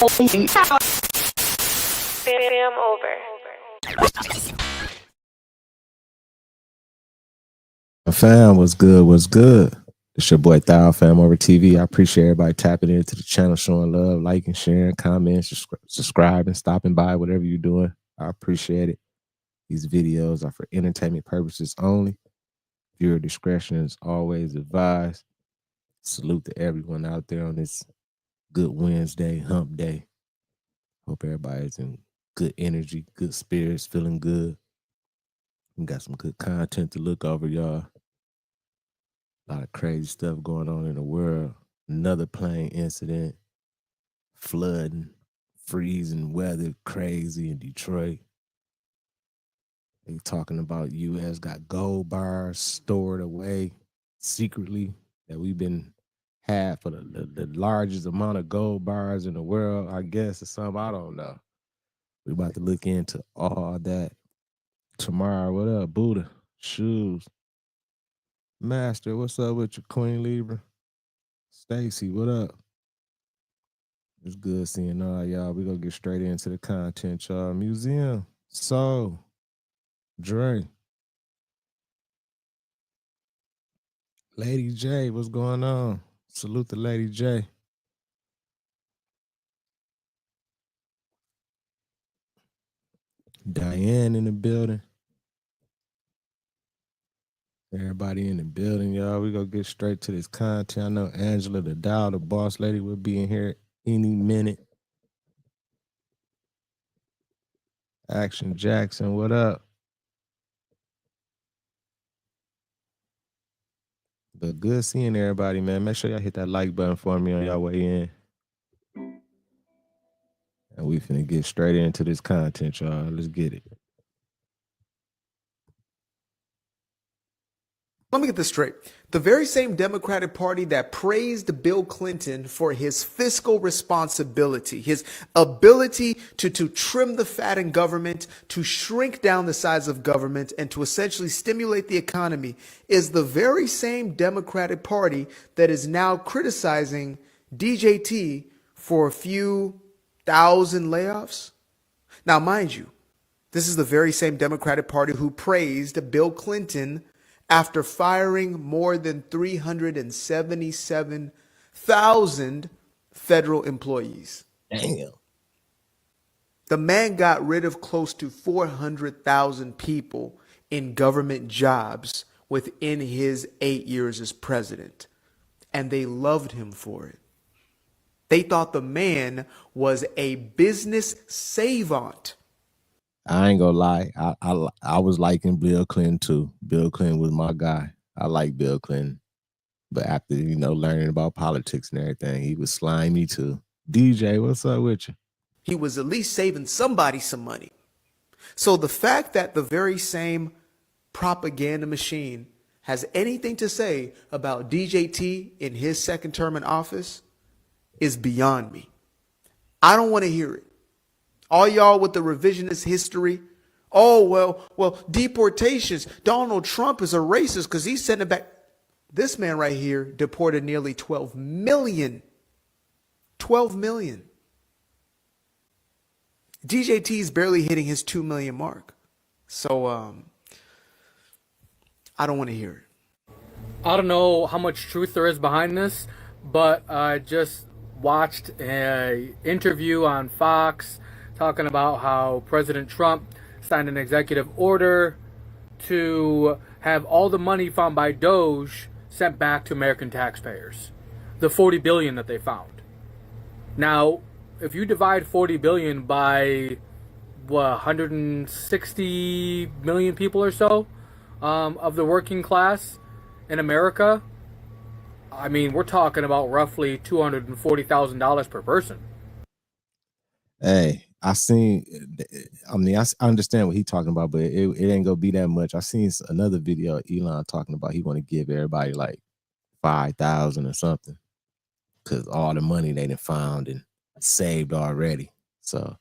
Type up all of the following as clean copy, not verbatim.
Fam over. Fam, what's good? What's good? It's your boy Thou, FamOverTV. I appreciate everybody tapping into the channel, showing love, liking, sharing, commenting, subscribing, stopping by, whatever you're doing. I appreciate it. These videos are for entertainment purposes only. Viewer discretion is always advised. Salute to everyone out there on this good Wednesday, hump day. Hope everybody's in good energy, good spirits, feeling good. We got some good content to look over, y'all. A lot of crazy stuff going on in the world. Another plane incident, flooding, freezing weather, crazy in Detroit. They talking about U.S. got gold bars stored away secretly that we've been had for the largest amount of gold bars in the world, I guess, or something. I don't know. We're about to look into all that tomorrow. What up, Buddha? Shoes. Master, what's up with you, Queen Libra? Stacy, what up? It's good seeing all y'all. We're gonna get straight into the content, y'all. Museum, Soul, Dre, Lady J, what's going on? Salute to Lady J. Diane in the building. Everybody in the building, y'all. We gonna get straight to this content. I know Angela, the Dow, the boss lady, will be in here any minute. Action Jackson, what up? But good seeing everybody, man. Make sure y'all hit that like button for me on y'all way in. And we finna get straight into this content, y'all. Let's get it. Let me get this straight. The very same Democratic Party that praised Bill Clinton for his fiscal responsibility, his ability to trim the fat in government, to shrink down the size of government, and to essentially stimulate the economy, is the very same Democratic Party that is now criticizing DJT for a few thousand layoffs. Now, mind you, this is the very same Democratic Party who praised Bill Clinton after firing more than 377,000 federal employees. Damn. The man got rid of close to 400,000 people in government jobs within his 8 years as president. And they loved him for it. They thought the man was a business savant. I ain't gonna lie. I was liking Bill Clinton too. Bill Clinton was my guy. I like Bill Clinton. But after, learning about politics and everything, he was slimy too. DJ, what's up with you? He was at least saving somebody some money. So the fact that the very same propaganda machine has anything to say about DJT in his second term in office is beyond me. I don't want to hear it. All y'all with the revisionist history. Oh, well, deportations. Donald Trump is a racist because he's sending back. This man right here deported nearly 12 million. 12 million. DJT is barely hitting his 2 million mark. So, I don't want to hear it. I don't know how much truth there is behind this, but I just watched an interview on Fox talking about how President Trump signed an executive order to have all the money found by Doge sent back to American taxpayers. The 40 billion that they found. Now, if you divide 40 billion by 160 million people or so of the working class in America, I mean, we're talking about roughly $240,000 per person. Hey, I understand what he's talking about, but it ain't gonna be that much. I seen another video of Elon talking about he want to give everybody like 5,000 or something because all the money they done found and saved already. So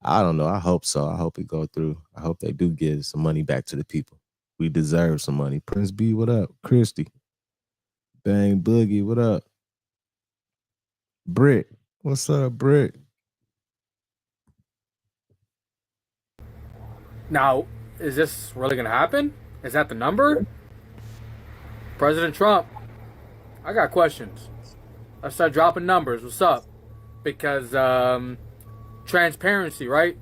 I don't know. I hope so. I hope it go through. I hope they do give some money back to the people. We deserve some money. Prince B, what up? Christy, Bang Boogie, what up? Brick, what's up, Brick? Now, is this really going to happen? Is that the number? President Trump, I got questions. Let's start dropping numbers. What's up? Because transparency, right?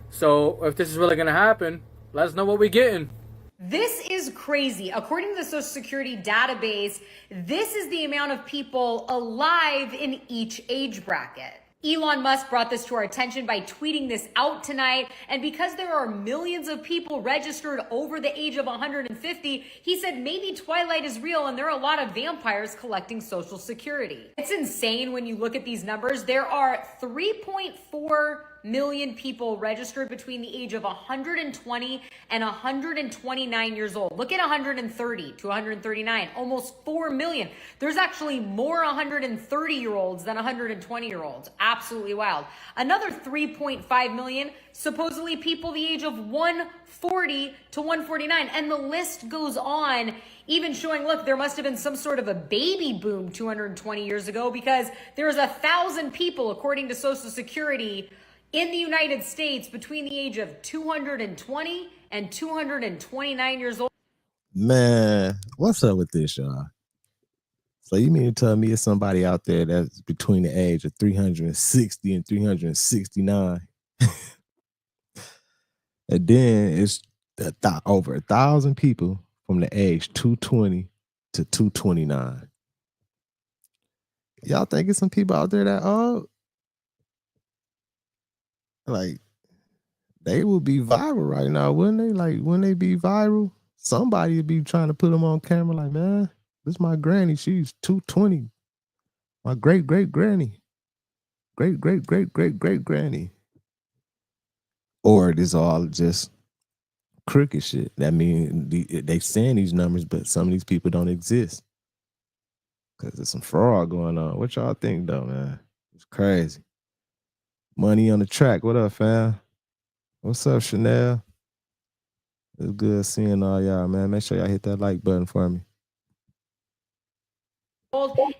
So if this is really going to happen, let us know what we're getting. This is crazy. According to the Social Security database, this is the amount of people alive in each age bracket. Elon Musk brought this to our attention by tweeting this out tonight. And because there are millions of people registered over the age of 150, he said maybe Twilight is real and there are a lot of vampires collecting Social Security. It's insane when you look at these numbers. There are 3.4 million people registered between the age of 120 and 129 years old. Look at 130 to 139, almost 4 million. There's actually more 130-year-olds than 120-year-olds. Absolutely wild. Another 3.5 million, supposedly people the age of 140 to 149. And the list goes on, even showing, look, there must have been some sort of a baby boom 220 years ago because there's 1,000 people, according to Social Security, in the United States between the age of 220 and 229 years old. Man, what's up with this, y'all? So you mean to tell me it's somebody out there that's between the age of 360 and 369? And then it's over 1,000 people from the age 220 to 229. Y'all think it's some people out there that old? Like, they would be viral right now, wouldn't they? Like, wouldn't they be viral? Somebody would be trying to put them on camera like, man, this is my granny. She's 220. My great-great-granny. Great-great-great-great-great-granny. Or it is all just crooked shit. That means they saying these numbers, but some of these people don't exist. Because there's some fraud going on. What y'all think, though, man? It's crazy. Money on the track. What up, fam? What's up, Chanel? It's good seeing all y'all, man. Make sure y'all hit that like button for me.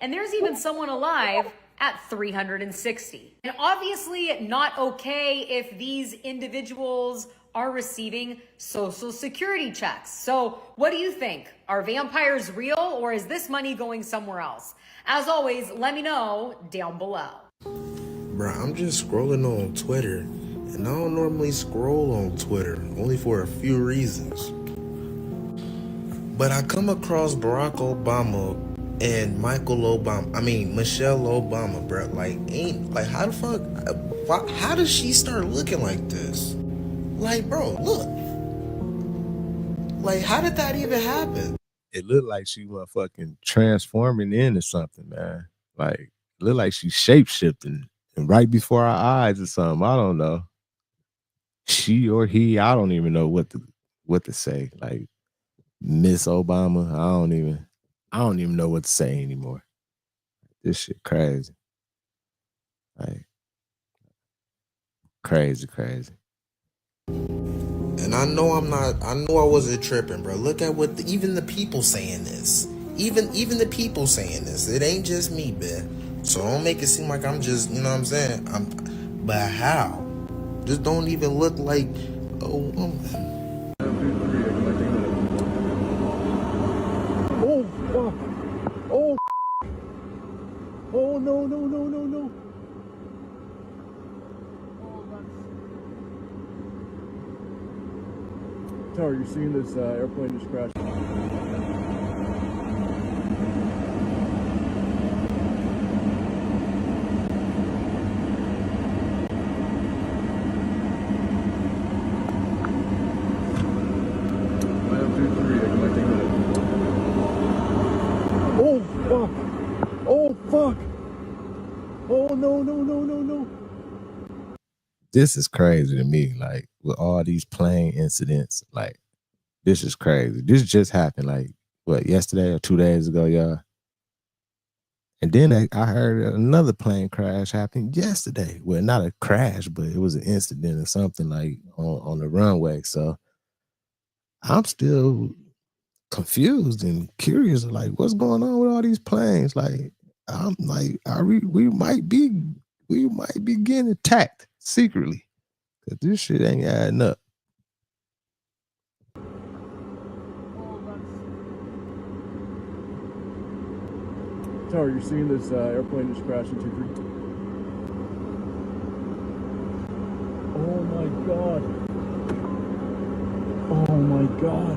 And there's even someone alive at 360. And obviously not okay if these individuals are receiving Social Security checks. So what do you think? Are vampires real or is this money going somewhere else? As always, let me know down below. Bruh, I'm just scrolling on Twitter, and I don't normally scroll on Twitter, only for a few reasons. But I come across Barack Obama and Michelle Obama, bruh. How the fuck, how does she start looking like this? Like, bro, look. Like, how did that even happen? It looked like she was fucking transforming into something, man. Like, it looked like she's shape-shifting. And right before our eyes or something. I don't know. She or he, I don't even know what to say. Like Miss Obama, I don't even know what to say anymore. This shit crazy. Like crazy. And I know I wasn't tripping, bro. Look at what even the people saying this. Even the people saying this. It ain't just me, man. So don't make it seem like I'm just, you know what I'm saying? But how? This don't even look like a woman. Oh, fuck. Oh, oh, no. Tower, you're seeing this airplane just crashed. Oh, fuck. Oh, fuck. Oh, no. This is crazy to me. Like with all these plane incidents, like this is crazy. This just happened like what, yesterday or 2 days ago, y'all. And then I heard another plane crash happened yesterday. Well, not a crash, but it was an incident or something like on the runway. So I'm still confused and curious, like what's going on with all these planes? Like I'm like, we might be getting attacked secretly because this shit ain't adding up. Tower, you're seeing this airplane just crash into 3. Oh my god. Oh my god.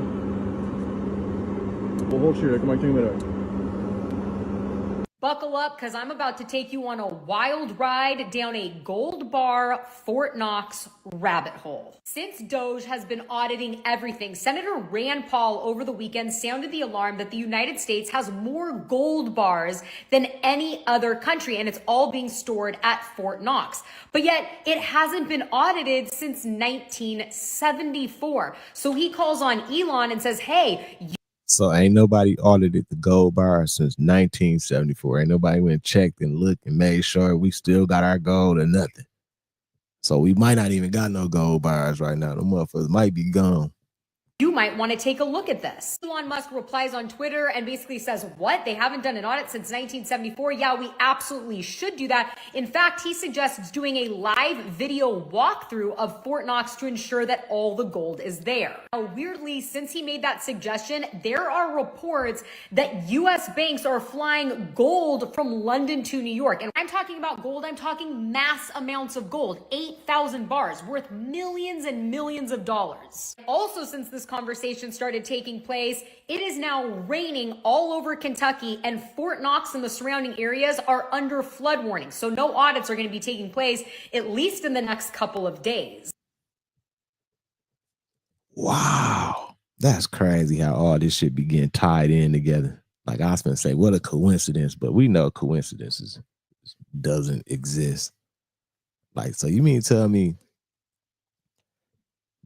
Well, hold shit, come on, take that out. Buckle up, because I'm about to take you on a wild ride down a gold bar Fort Knox rabbit hole. Since Doge has been auditing everything, Senator Rand Paul over the weekend sounded the alarm that the United States has more gold bars than any other country, and it's all being stored at Fort Knox. But yet, it hasn't been audited since 1974. So he calls on Elon and says, hey, So ain't nobody audited the gold bar since 1974. Ain't nobody went checked and looked and made sure we still got our gold or nothing. So we might not even got no gold bars right now. The motherfuckers might be gone. you might want to take a look at this. Elon Musk replies on Twitter and basically says, what? They haven't done an audit since 1974? Yeah, we absolutely should do that. In fact, he suggests doing a live video walkthrough of Fort Knox to ensure that all the gold is there. Now, weirdly, since he made that suggestion, there are reports that U.S. banks are flying gold from London to New York. And I'm talking about gold, I'm talking mass amounts of gold, 8,000 bars worth millions and millions of dollars. Also, since this conversation started taking place, it is now raining all over Kentucky, and Fort Knox and the surrounding areas are under flood warning. So no audits are going to be taking place, at least in the next couple of days. Wow. That's crazy how all this shit be getting tied in together. Like I was gonna say, what a coincidence, but we know coincidences doesn't exist. Like, so you mean to tell me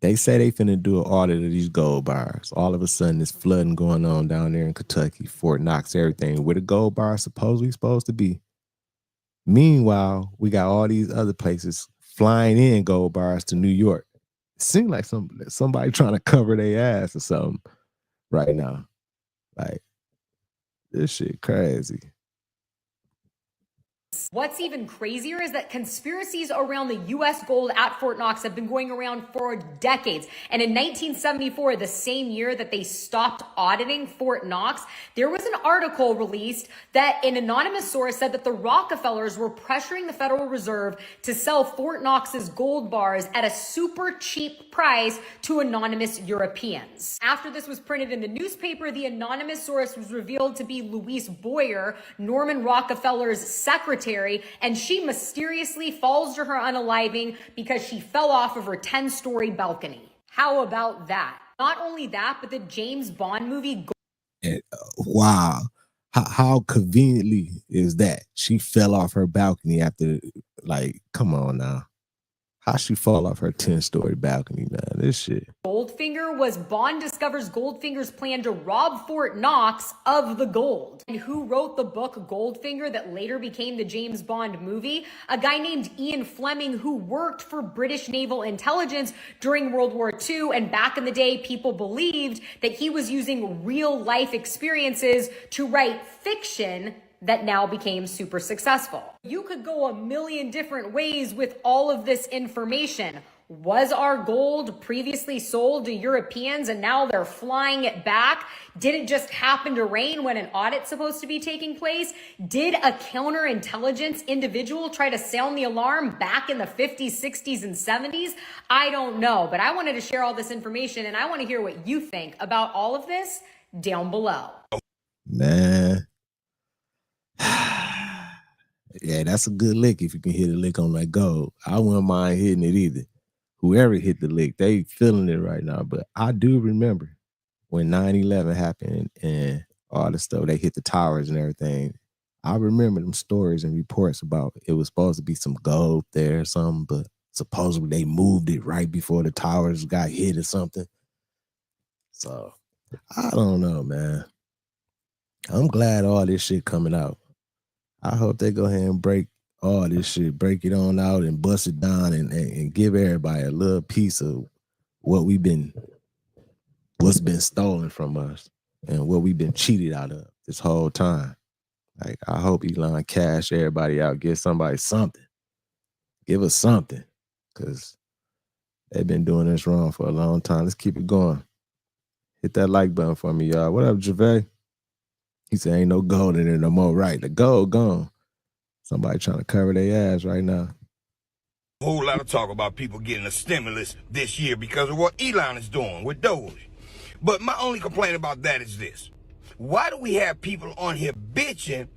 they say they finna do an audit of these gold bars. All of a sudden, there's flooding going on down there in Kentucky, Fort Knox, everything, where the gold bars supposedly supposed to be. Meanwhile, we got all these other places flying in gold bars to New York. It seems like somebody trying to cover their ass or something right now. Like, this shit crazy. What's even crazier is that conspiracies around the U.S. gold at Fort Knox have been going around for decades. And in 1974, the same year that they stopped auditing Fort Knox, there was an article released that an anonymous source said that the Rockefellers were pressuring the Federal Reserve to sell Fort Knox's gold bars at a super cheap price to anonymous Europeans. After this was printed in the newspaper, the anonymous source was revealed to be Louise Boyer, Norman Rockefeller's secretary, and she mysteriously falls to her unaliving because she fell off of her 10-story balcony. How about that? Not only that, but the James Bond movie... Wow. How conveniently is that? She fell off her balcony after, like, come on now. How she fall off her 10-story balcony, man? This shit. Goldfinger was Bond discovers Goldfinger's plan to rob Fort Knox of the gold. And who wrote the book Goldfinger that later became the James Bond movie? A guy named Ian Fleming, who worked for British naval intelligence during World War II. And back in the day, people believed that he was using real life experiences to write fiction that now became super successful. You could go a million different ways with all of this information. Was our gold previously sold to Europeans and now they're flying it back? Did it just happen to rain when an audit's supposed to be taking place? Did a counterintelligence individual try to sound the alarm back in the 50s, 60s, and 70s? I don't know, but I wanted to share all this information and I want to hear what you think about all of this down below. Man. Yeah, that's a good lick if you can hit a lick on that gold. I wouldn't mind hitting it either. Whoever hit the lick, they feeling it right now. But I do remember when 9/11 happened and all the stuff, they hit the towers and everything. I remember them stories and reports about it was supposed to be some gold there or something, but supposedly they moved it right before the towers got hit or something. So I don't know, man. I'm glad all this shit coming out. I hope they go ahead and break all this shit, break it on out and bust it down and give everybody a little piece of what's been stolen from us and what we've been cheated out of this whole time. Like, I hope Elon cash everybody out, give somebody something. Give us something. Because they've been doing this wrong for a long time. Let's keep it going. Hit that like button for me, y'all. What up, Gervais? He said, ain't no gold in it no more. Right, the gold gone. Somebody trying to cover their ass right now. A whole lot of talk about people getting a stimulus this year because of what Elon is doing with Doge. But my only complaint about that is this. Why do we have people on here bitching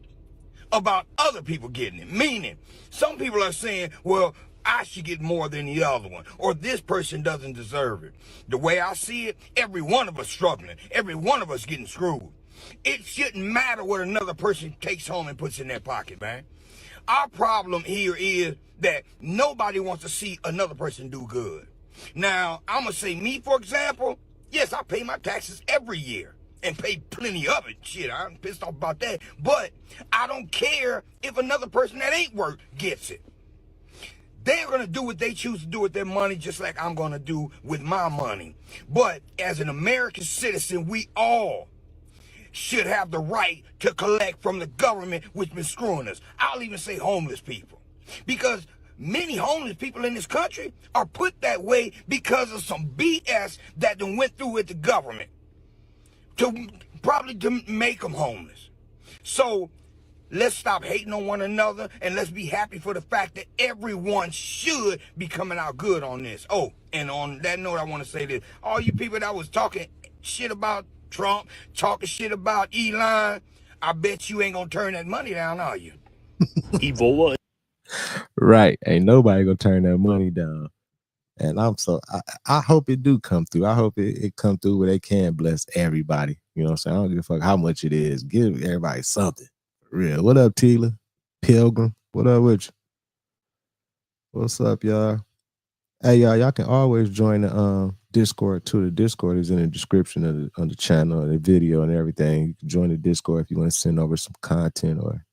about other people getting it? Meaning, some people are saying, well, I should get more than the other one, or this person doesn't deserve it. The way I see it, every one of us struggling, every one of us getting screwed. It shouldn't matter what another person takes home and puts in their pocket, man. Our problem here is that nobody wants to see another person do good. Now, I'm going to say me, for example, yes, I pay my taxes every year and pay plenty of it. Shit, I'm pissed off about that. But I don't care if another person that ain't worked gets it. They're going to do what they choose to do with their money, just like I'm going to do with my money. But as an American citizen, we all should have the right to collect from the government, which been screwing us. I'll even say homeless people. Because many homeless people in this country are put that way because of some BS that done went through with the government. Probably to make them homeless. So let's stop hating on one another and let's be happy for the fact that everyone should be coming out good on this. Oh, and on that note, I want to say this. All you people that was talking shit about Trump, talking shit about Elon, I bet you ain't gonna turn that money down, are you? Ebola. Right. Ain't nobody gonna turn that money down. And I hope it do come through. I hope it come through where they can bless everybody. You know what I'm saying? I don't give a fuck how much it is. Give everybody something. For real. What up, Tila? Pilgrim? What up with you? What's up, y'all? Hey, y'all can always join the Discord too. The Discord is in the description of the channel, the video, and everything. You can join the Discord if you want to send over some content, or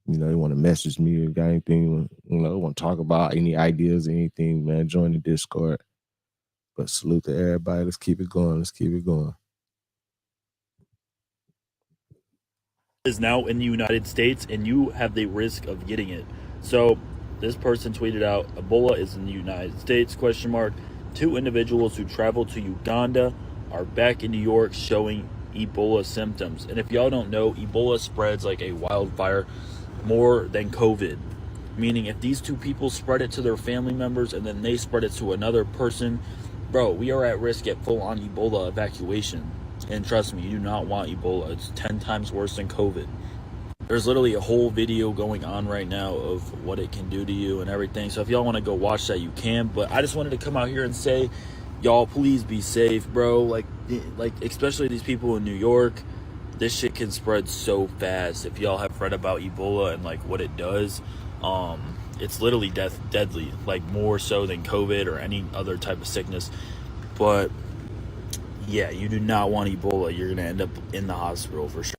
you want to message me, or got anything want to talk about, any ideas, anything, man. Join the Discord. But salute to everybody. Let's keep it going. Let's keep it going. Is now in the United States, and you have the risk of getting it. So this person tweeted out, Ebola is in the United States, ? 2 individuals who traveled to Uganda are back in New York showing Ebola symptoms. And if y'all don't know, Ebola spreads like a wildfire more than COVID. Meaning if these 2 people spread it to their family members and then they spread it to another person, bro, we are at risk at full-on Ebola evacuation. And trust me, you do not want Ebola. It's 10 times worse than COVID. There's literally a whole video going on right now of what it can do to you and everything. So if y'all want to go watch that, you can. But I just wanted to come out here and say, y'all, please be safe, bro. Like especially these people in New York. This shit can spread so fast. If y'all have read about Ebola and like what it does, it's literally deadly, like more so than COVID or any other type of sickness. But yeah, you do not want Ebola. You're gonna end up in the hospital for sure.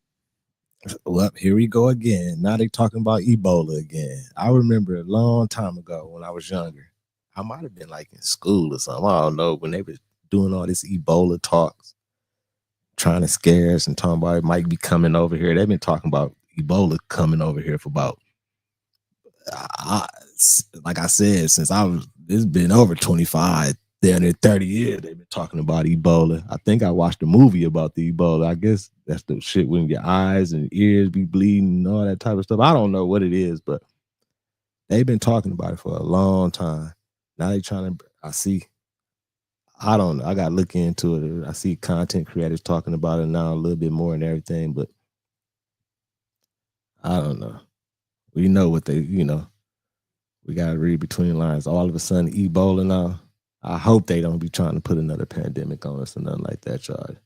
Well, here we go again. Now they talking about Ebola again. I remember a long time ago when I was younger. I might have been like in school or something. I don't know, when they were doing all this Ebola talks, trying to scare us and talking about it might be coming over here. They've been talking about Ebola coming over here for about, like I said, since it's been over 25, down there 30 years, they've been talking about Ebola. I think I watched a movie about the Ebola. I guess that's the shit when your eyes and ears be bleeding and all that type of stuff. I don't know what it is, but they've been talking about it for a long time. Now they trying to, I don't know. I got to look into it. I see content creators talking about it now a little bit more and everything, but I don't know. We know what we got to read between the lines. All of a sudden, Ebola now. I hope they don't be trying to put another pandemic on us or nothing like that, y'all.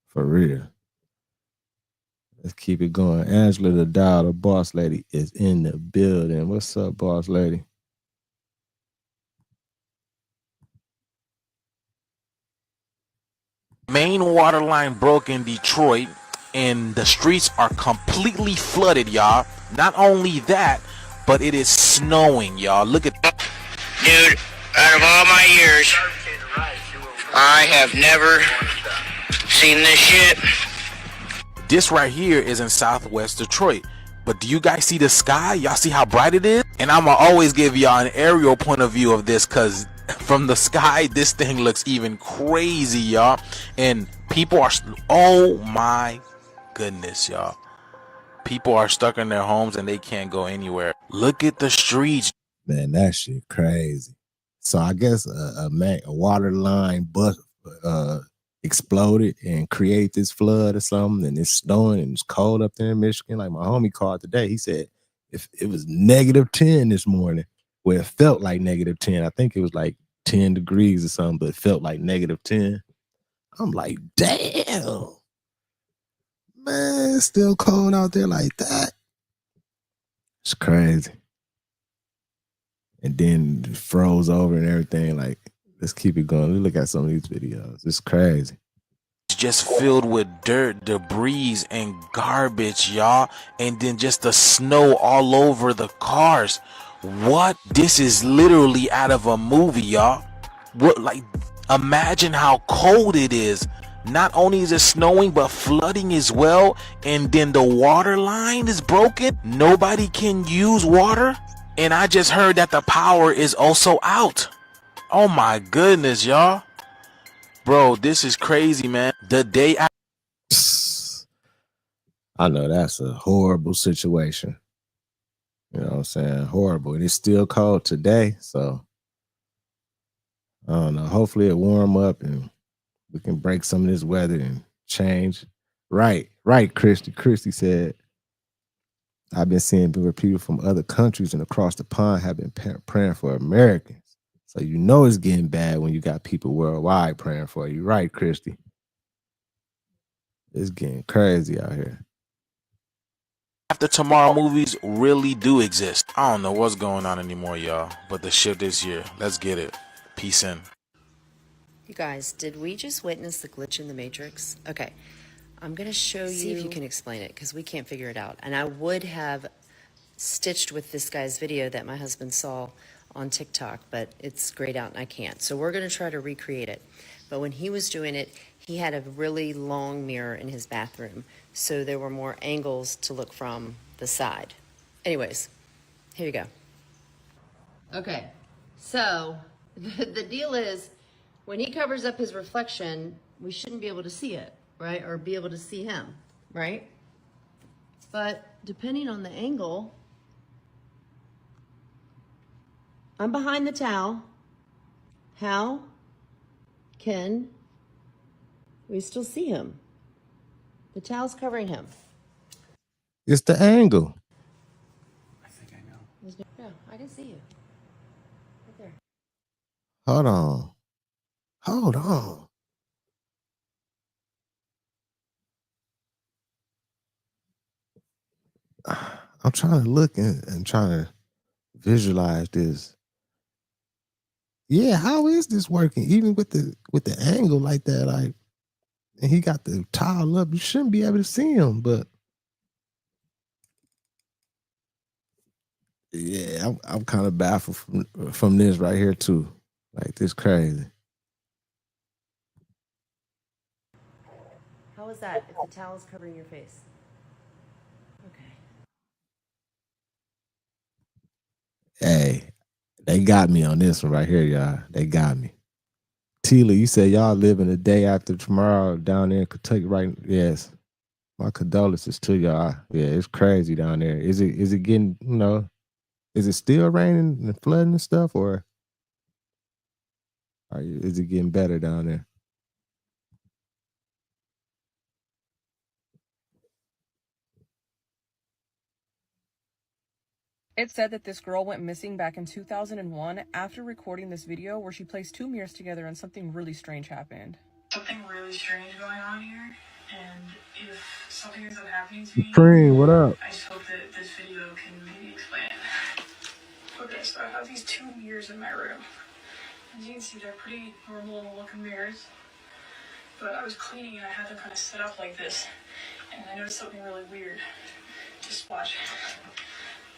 For real. Let's keep it going. Angela the Dow, the boss lady, is in the building. What's up, boss lady? Main water line broke in Detroit, and the streets are completely flooded, y'all. Not only that, but it is snowing, y'all. Look at that. Dude, out of all my years, I have never seen this shit. This right here is in Southwest Detroit. But do you guys see the sky? Y'all see how bright it is? And I'm gonna always give y'all an aerial point of view of this, because from the sky, this thing looks even crazy, y'all. And people are, oh my goodness, y'all. People are stuck in their homes and they can't go anywhere. Look at the streets. Man, that shit crazy. So I guess a water line exploded and created this flood or something, and it's snowing and it's cold up there in Michigan. Like my homie called today. He said if it was -10 this morning, where it felt like -10. I think it was like 10 degrees or something, but it felt like -10. I'm like, damn. Man, it's still cold out there like that. It's crazy. And then it froze over and everything. Like, let's keep it going. We look at some of these videos. It's crazy. It's just filled with dirt, debris, and garbage, y'all. And then just the snow all over the cars. What? This is literally out of a movie, y'all. What? Like, imagine how cold it is. Not only is it snowing, but flooding as well. And then the water line is broken. Nobody can use water. And I just heard that the power is also out. Oh my goodness, y'all. Bro, this is crazy, man. The day I know that's a horrible situation. You know what I'm saying? Horrible. And it's still cold today. So, I don't know. Hopefully it warm up and we can break some of this weather and change. Right, Christy. Christy said, I've been seeing people from other countries and across the pond have been praying for Americans. So you know it's getting bad when you got people worldwide praying for you. Right, Christy? It's getting crazy out here. After tomorrow movies really do exist. I don't know what's going on anymore, y'all. But the shit is here. Let's get it. Peace in. You guys, did we just witness the glitch in the Matrix? Okay, I'm going to show you. See if you can explain it, because we can't figure it out. And I would have stitched with this guy's video that my husband saw on TikTok, but it's grayed out and I can't. So we're going to try to recreate it. But when he was doing it, he had a really long mirror in his bathroom. So there were more angles to look from the side. Anyways, here you go. Okay, so the deal is, when he covers up his reflection, we shouldn't be able to see it, right? Or be able to see him, right? But depending on the angle, I'm behind the towel. How can we still see him? The towel's covering him. It's the angle. I think I know. Yeah, I can see you. Right there. Hold on. I'm trying to look and trying to visualize this. Yeah, how is this working? Even with the angle like that, like, and he got the towel up, you shouldn't be able to see him, but yeah, I'm kind of baffled from this right here too. Like, this crazy. How is that if the towel is covering your face? Okay. Hey, they got me on this one right here, y'all. They got me. Tila, you said y'all living the day after tomorrow down there in Kentucky, right? Yes. My condolences to y'all. Yeah, it's crazy down there. Is it getting, is it still raining and flooding and stuff, or is it getting better down there? It said that this girl went missing back in 2001 after recording this video where she placed two mirrors together and something really strange happened. Something really strange going on here, and if something ends up happening to me, Supreme, what up? I just hope that this video can maybe explain it. Okay, so I have these two mirrors in my room. As you can see, they're pretty normal looking mirrors, but I was cleaning and I had them kind of set up like this, and I noticed something really weird. Just watch.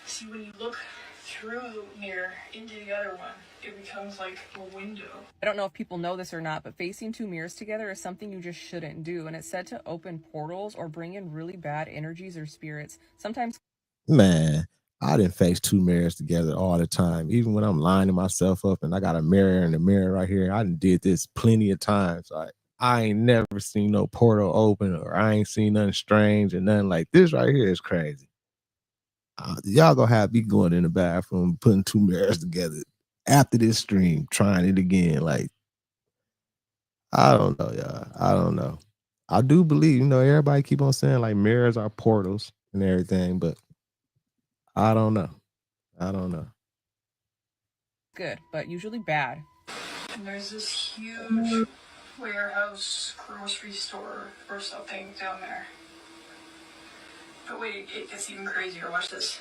See, when you look through the mirror into the other one, it becomes like a window. I don't know if people know this or not, but facing two mirrors together is something you just shouldn't do, and it's said to open portals or bring in really bad energies or spirits. Sometimes, Man, I didn't face two mirrors together all the time. Even when I'm lining myself up and I got a mirror and a mirror right here, I done did this plenty of times. I ain't never seen no portal open, or I ain't seen nothing strange or nothing like this right here is crazy. Y'all gonna have me going in the bathroom, putting two mirrors together after this stream, trying it again. Like, I don't know, y'all. I don't know. I do believe, everybody keep on saying like mirrors are portals and everything, but I don't know. I don't know. Good, but usually bad. And there's this huge warehouse, grocery store, or something down there. But wait, it gets even crazier. Watch this.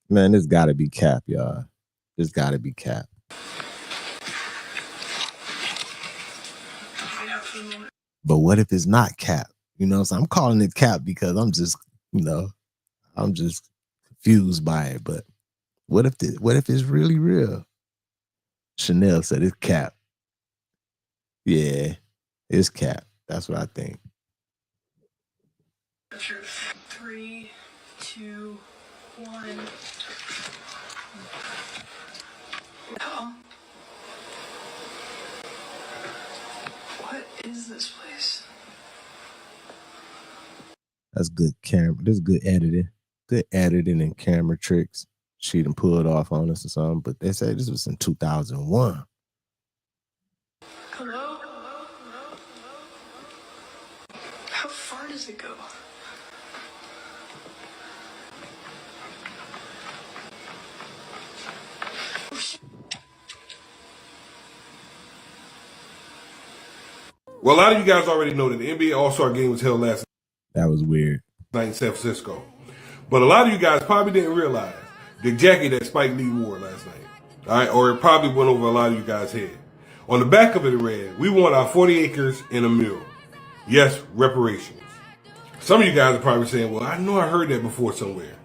Man, this gotta be cap, y'all. This gotta be cap. But what if it's not cap? So I'm calling it cap because I'm just, I'm just confused by it. But what if it's really real? Chanel said it's cap. Yeah, it's cap. That's what I think. Truth. 3, 2, 1. Oh. What is this place? That's good camera. This is good editing. Good editing and camera tricks. She done pulled off on us or something. But they say this was in 2001. Hello? How far does it go? Well, a lot of you guys already know that the NBA All-Star Game was held last That was weird. night in San Francisco. But a lot of you guys probably didn't realize the jacket that Spike Lee wore last night. All right, or it probably went over a lot of you guys' head. On the back of it, it read, "We want our 40 acres and a mule. Yes, reparations." Some of you guys are probably saying, well, I know I heard that before somewhere.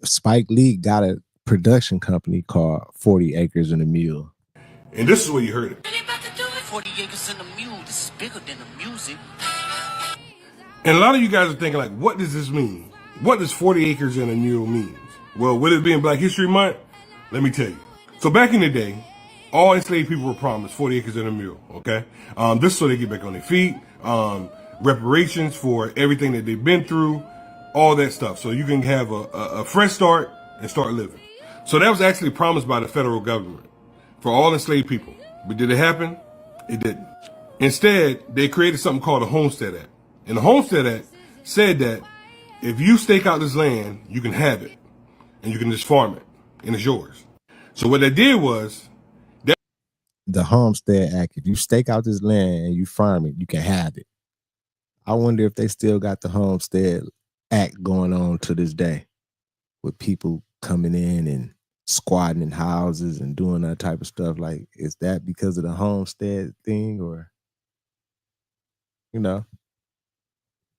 Spike Lee got a production company called 40 Acres and a Mule. And this is where you heard it. 40 acres and a mule. This is bigger than the music. And a lot of you guys are thinking, like, what does this mean? What does 40 acres and a mule mean? Well, with it being Black History Month, let me tell you. So back in the day, all enslaved people were promised 40 acres and a mule, okay? This is so they get back on their feet, reparations for everything that they've been through, all that stuff. So you can have a fresh start and start living. So that was actually promised by the federal government for all enslaved people. But did it happen? It didn't. Instead, they created something called the Homestead Act. And the Homestead Act said that if you stake out this land, you can have it. And you can just farm it. And it's yours. So what they did was... The Homestead Act, if you stake out this land and you farm it, you can have it. I wonder if they still got the Homestead Act going on to this day, with people coming in and squatting in houses and doing that type of stuff. Like, is that because of the Homestead thing, or,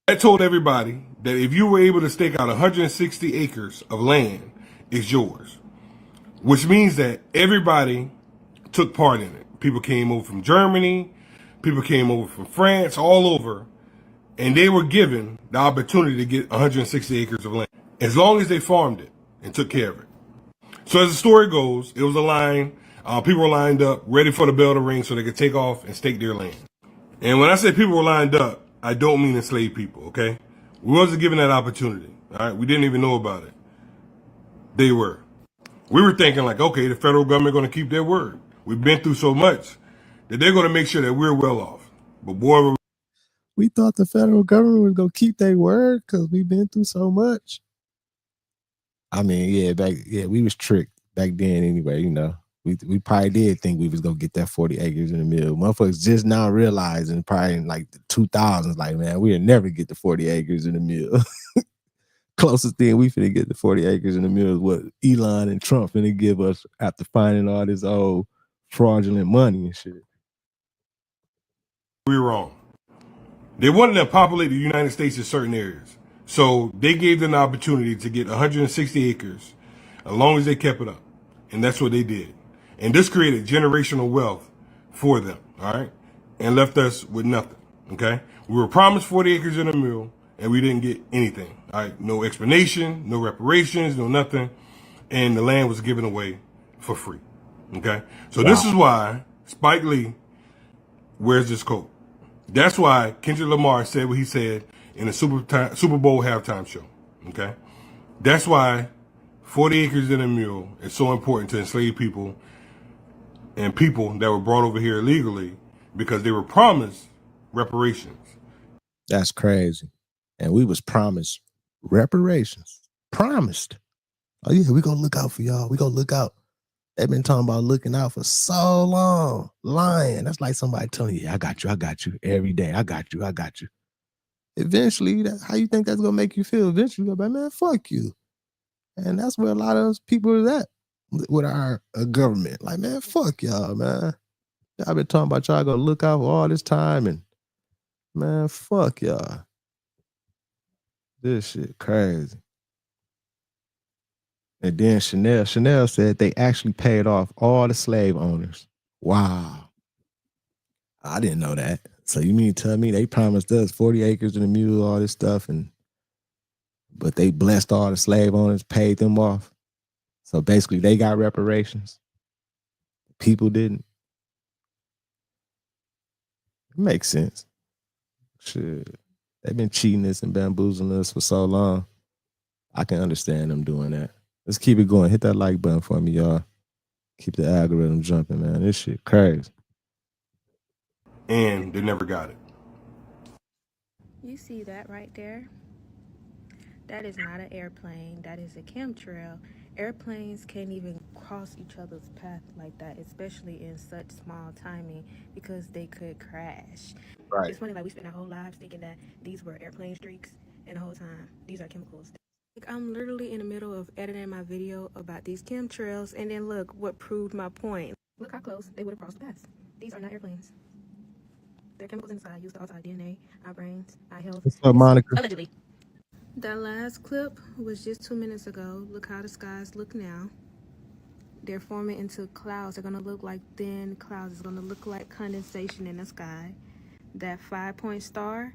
I told everybody that if you were able to stake out 160 acres of land, it's yours. Which means that everybody took part in it. People came over from Germany, people came over from France, all over, and they were given the opportunity to get 160 acres of land, as long as they farmed it and took care of it. So as the story goes, it was a line, people were lined up, ready for the bell to ring so they could take off and stake their land. And when I say people were lined up, I don't mean enslaved people, okay? We wasn't given that opportunity, all right? We didn't even know about it. They were. We were thinking like, okay, the federal government going to keep their word. We've been through so much that they're going to make sure that we're well off. But boy, we thought the federal government was going to keep their word because we've been through so much. I mean, we was tricked back then anyway, We probably did think we was going to get that 40 acres in the mill. Motherfuckers just now realizing probably in like the 2000s, like, man, we'll never get the 40 acres in the mill. Closest thing we finna get the 40 acres in the mill is what Elon and Trump finna give us after finding all this old fraudulent money and shit. we were wrong. They wanted to populate the United States in certain areas. So they gave them the opportunity to get 160 acres as long as they kept it up. And that's what they did. And this created generational wealth for them, all right? And left us with nothing, okay? We were promised 40 acres and a mule, and we didn't get anything, all right? No explanation, no reparations, no nothing. And the land was given away for free, okay? So this is why Spike Lee wears this coat. That's why Kendrick Lamar said what he said in the Super Bowl halftime show, okay? That's why 40 acres and a mule is so important to enslaved people and people that were brought over here illegally because they were promised reparations. That's crazy. And we was promised reparations. Promised. Oh yeah, we gonna look out for y'all. We gonna look out. They've been talking about looking out for so long. Lying. That's like somebody telling you, yeah, I got you every day. I got you. Eventually, how you think that's gonna make you feel? Eventually, you're like, man, fuck you. And that's where a lot of us people are at with our government. Like, man, fuck y'all, man. Y'all been talking about y'all gonna look out for all this time, and man, fuck y'all. This shit crazy. And then Chanel said they actually paid off all the slave owners. Wow. I didn't know that. So you mean to tell me they promised us 40 acres and a mule, all this stuff, but they blessed all the slave owners, paid them off. So basically they got reparations. People didn't. It makes sense. Shit. They've been cheating us and bamboozling us for so long. I can understand them doing that. Let's keep it going. Hit that like button for me, y'all. Keep the algorithm jumping, man. This shit crazy. And they never got it. You see that right there? That is not an airplane. That is a chemtrail. Airplanes can't even cross each other's path like that, especially in such small timing, because they could crash. Right. It's funny, like we spent our whole lives thinking that these were airplane streaks, and the whole time these are chemicals. Like, I'm literally in the middle of editing my video about these chemtrails, and then look what proved my point. Look how close they would have crossed the paths. These are not airplanes. They're chemicals inside used to alter our DNA, our brains, our health. What's up, Monica? Allegedly. That last clip was just 2 minutes ago. Look how the skies look now. They're forming into clouds. They're going to look like thin clouds. It's going to look like condensation in the sky. That 5-point star,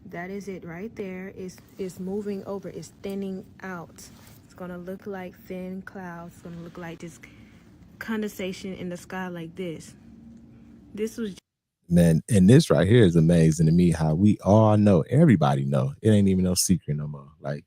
that is it right there. It's moving over. It's thinning out. It's going to look like thin clouds. It's going to look like just condensation in the sky like this. This was... Man, and this right here is amazing to me, how we all know, everybody know. It ain't even no secret no more. Like,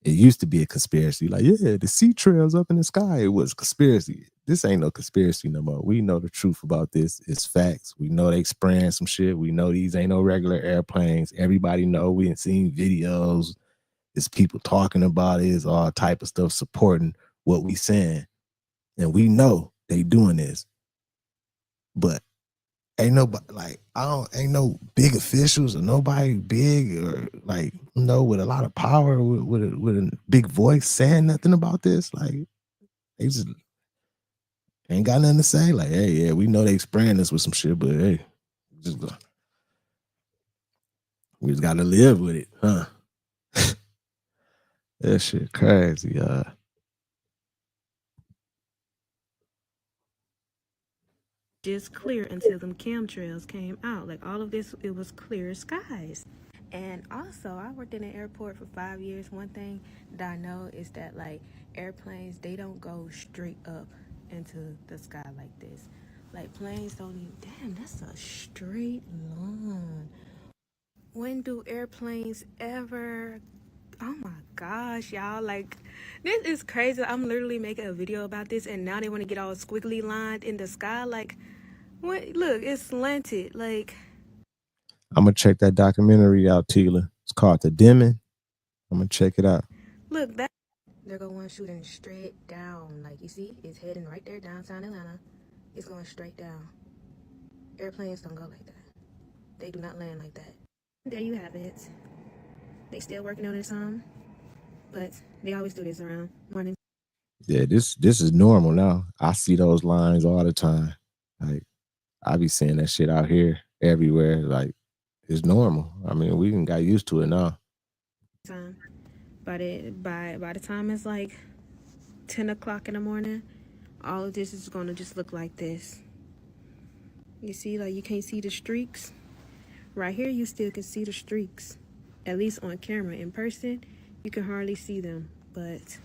it used to be a conspiracy. Like, yeah, the sea trails up in the sky, it was a conspiracy. This ain't no conspiracy no more. We know the truth about this. It's facts. We know they spraying some shit. We know these ain't no regular airplanes. Everybody know. We ain't seen videos. It's people talking about it. It's all type of stuff supporting what we saying. And we know they doing this. But ain't nobody, like, ain't no big officials or nobody big or like, with a lot of power with a big voice saying nothing about this. Like, they just ain't got nothing to say. Like, hey, yeah, we know they spraying us with some shit, but hey, we just gotta live with it, huh? That shit crazy, just clear until them chemtrails came out. Like, all of this, it was clear skies. And also, I worked in an airport for 5 years. One thing that I know is that, like, airplanes, they don't go straight up into the sky like this. Like, planes don't even... Damn, that's a straight line. When do airplanes ever... Oh my gosh, y'all, like, this is crazy. I'm literally making a video about this, and now they want to get all squiggly lined in the sky. Like, what? Look, it's slanted. Like, I'm gonna check that documentary out, Tila. It's called The Demon. I'm gonna check it out. Look, that they're going shooting straight down. Like, you see, it's heading right there downtown Atlanta. It's going straight down. Airplanes don't go like that. They do not land like that. There you have it. They still working on it some, but they always do this around morning. Yeah, this is normal now. I see those lines all the time. Like, I be seeing that shit out here everywhere. Like, it's normal. I mean, we even got used to it now. But by the time it's like 10 o'clock in the morning, all of this is going to just look like this. You see, like, you can't see the streaks. Right here, you still can see the streaks, at least on camera. In person, you can hardly see them, but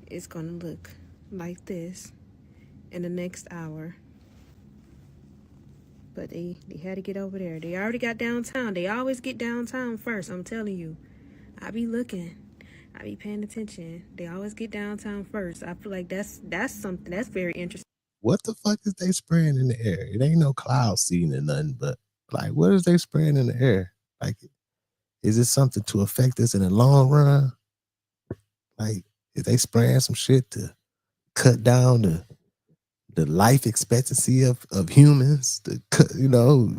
it's going to look like this in the next hour. But they had to get over there. They already got downtown. They always get downtown first, I'm telling you. I be looking. I be paying attention. They always get downtown first. I feel like that's something that's very interesting. What the fuck is they spraying in the air? It ain't no cloud seeding or nothing, but like, what is they spraying in the air? Like, is it something to affect us in the long run? Like, is they spraying some shit to cut down the life expectancy of humans, to cut,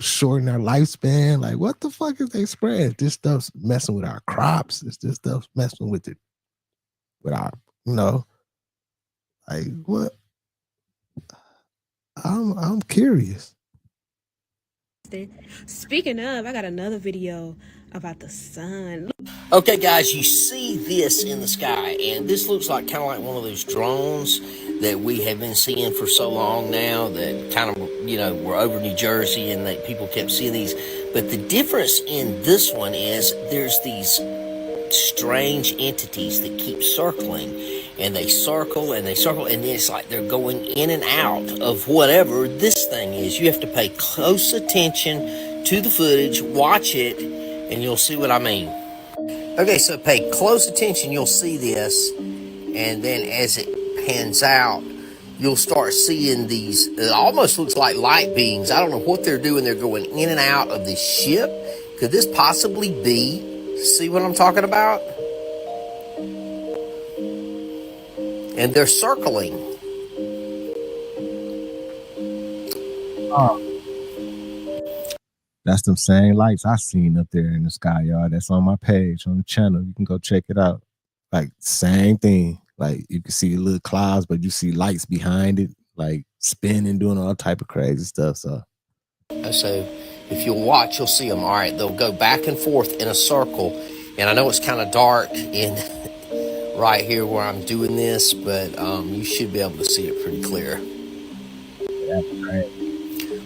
shorten our lifespan? Like, what the fuck is they spraying? This stuff's messing with our crops. This stuff's messing with our, like, what? I'm curious. Speaking of, I got another video about the sun. Okay, guys, you see this in the sky, and this looks like kind of like one of those drones that we have been seeing for so long now that kind of, we're over New Jersey and that people kept seeing these. But the difference in this one is there's these strange entities that keep circling, and they circle and they circle, and it's like they're going in and out of whatever this thing is. You have to pay close attention to the footage, watch it, and you'll see what I mean. Okay, so pay close attention, you'll see this, and then as it pans out, you'll start seeing these, it almost looks like light beams. I don't know what they're doing. They're going in and out of the ship. Could this possibly be, see what I'm talking about? And they're circling. Oh. That's them same lights I seen up there in the sky, y'all. That's on my page on the channel. You can go check it out. Like, same thing. Like, you can see little clouds, but you see lights behind it, like spinning, doing all type of crazy stuff. So if you'll watch, you'll see them. All right, they'll go back and forth in a circle. And I know it's kind of dark in right here where I'm doing this, but you should be able to see it pretty clear. That's great.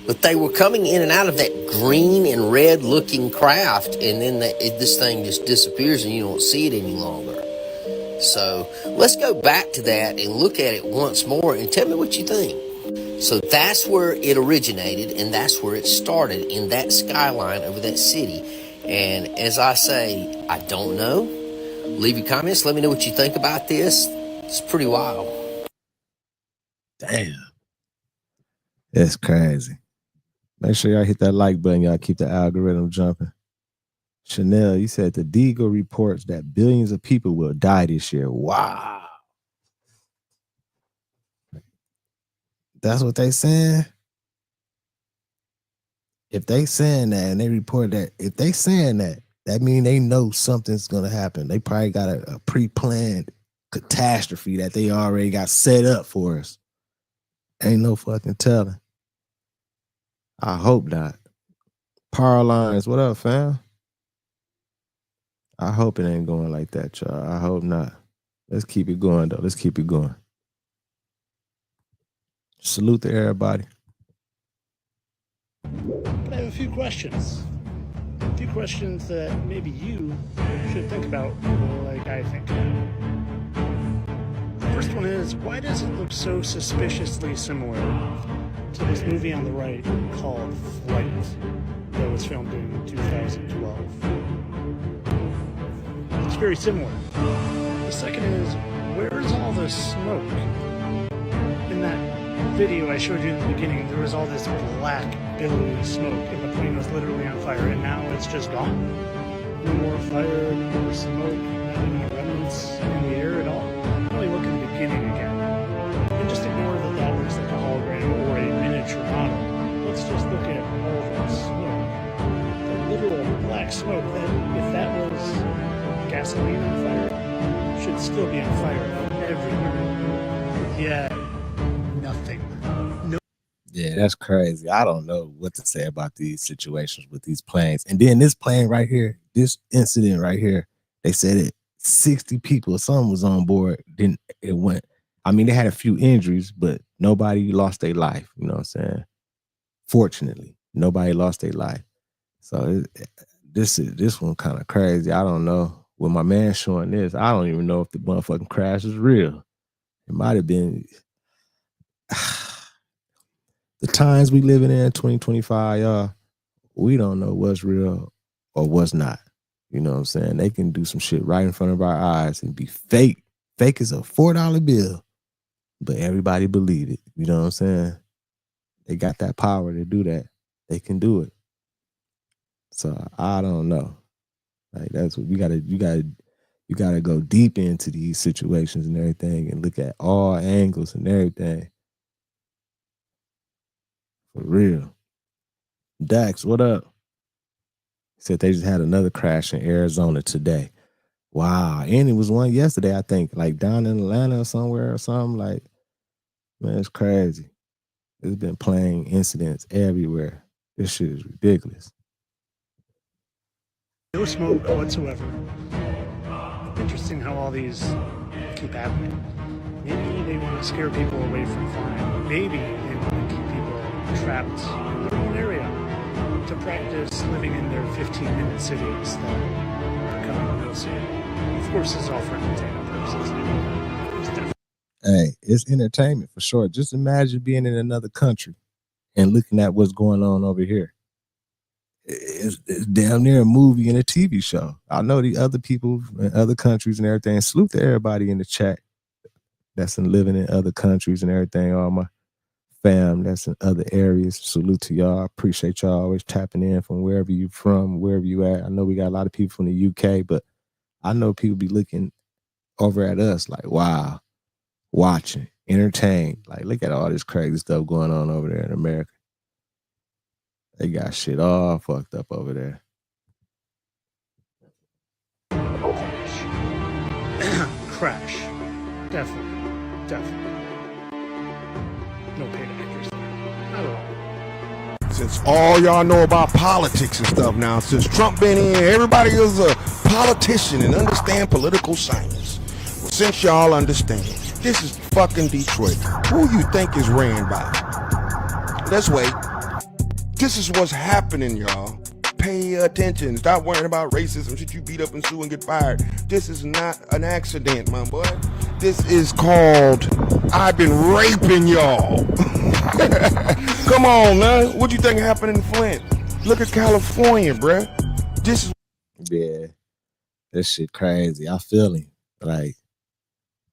But they were coming in and out of that green and red looking craft, and then this thing just disappears and you don't see it any longer. So let's go back to that and look at it once more and tell me what you think. So that's where it originated, and that's where it started, in that skyline over that city. And as I say, I don't know. Leave your comments. Let me know what you think about this. It's pretty wild. Damn. That's crazy. Make sure y'all hit that like button. Y'all keep the algorithm jumping. Chanel, you said the Deagle reports that billions of people will die this year. Wow. That's what they saying? If they saying that and they report that, if they saying that, that means they know something's going to happen. They probably got a pre-planned catastrophe that they already got set up for us. Ain't no fucking telling. I hope not. Power lines, what up, fam? I hope it ain't going like that, y'all. I hope not. Let's keep it going, though. Let's keep it going. Salute to everybody. But I have a few questions. A few questions that maybe you should think about, like I think. The first one is, why does it look so suspiciously similar to this movie on the right called Flight that was filmed in 2012? It's very similar. The second is, where is all the smoke? In that video I showed you in the beginning, there was all this black, billowy smoke, and the plane was literally on fire, and now it's just gone. No more fire, no more smoke, not any remnants in the air at all. Only look at the beginning again. And just ignore that that looks like a hologram or a miniature model. Let's just look at all the smoke. The literal black smoke, that if that was gasoline on fire, should still be on fire everywhere. Yeah, nothing. No. Yeah, that's crazy. I don't know what to say about these situations with these planes. And then this plane right here, this incident right here, they said it 60 people, some was on board. Then it went. I mean, they had a few injuries, but nobody lost their life. You know what I'm saying? Fortunately, nobody lost their life. So this one kind of crazy. I don't know. With my man showing this, I don't even know if the motherfucking crash is real. It might have been. The times we living in 2025, y'all, we don't know what's real or what's not. You know what I'm saying? They can do some shit right in front of our eyes and be fake. Fake as a $4 bill, but everybody believe it. You know what I'm saying? They got that power to do that. They can do it. So I don't know. Like that's what you gotta go deep into these situations and everything and look at all angles and everything. For real. Dax, what up? He said they just had another crash in Arizona today. Wow. And it was one yesterday, I think, like down in Atlanta or somewhere or something. Like, man, it's crazy. There's been plane incidents everywhere. This shit is ridiculous. No smoke whatsoever. Interesting how all these keep happening. Maybe they want to scare people away from flying. Maybe they want to keep people trapped in their own area to practice living in their 15-minute cities that are coming real soon. Of course, it's all for entertainment purposes. Hey, it's entertainment for sure. Just imagine being in another country and looking at what's going on over here. It's damn near a movie and a TV show. I know the other people in other countries and everything. Salute to everybody in the chat that's living in other countries and everything. All my fam that's in other areas. Salute to y'all. I appreciate y'all always tapping in from wherever you from, wherever you at. I know we got a lot of people from the UK, but I know people be looking over at us like, wow, watching, entertained. Like, look at all this crazy stuff going on over there in America. They got shit all fucked up over there. Crash. Definitely. No paid actors there. Not at all. Since all y'all know about politics and stuff now, since Trump been in, everybody is a politician and understand political science. Well, since y'all understand, this is fucking Detroit. Who you think is ran by? Let's wait. This is what's happening, y'all. Pay attention. Stop worrying about racism. Should you beat up and sue and get fired? This is not an accident, my boy. This is called I've been raping y'all. Come on, man. What you think happened in Flint? Look at California, bruh. This is... Yeah. This shit crazy. I feel him. Like,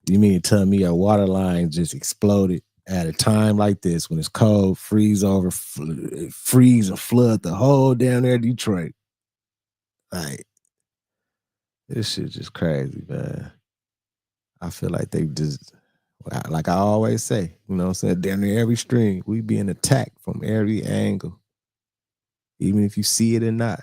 you mean to tell me a water line just exploded at a time like this when it's cold, freeze or flood the whole down there Detroit? Like, this shit just crazy, man. I feel like they just, like I always say, you know what I'm saying, down there every stream, we being attacked from every angle, even if you see it or not.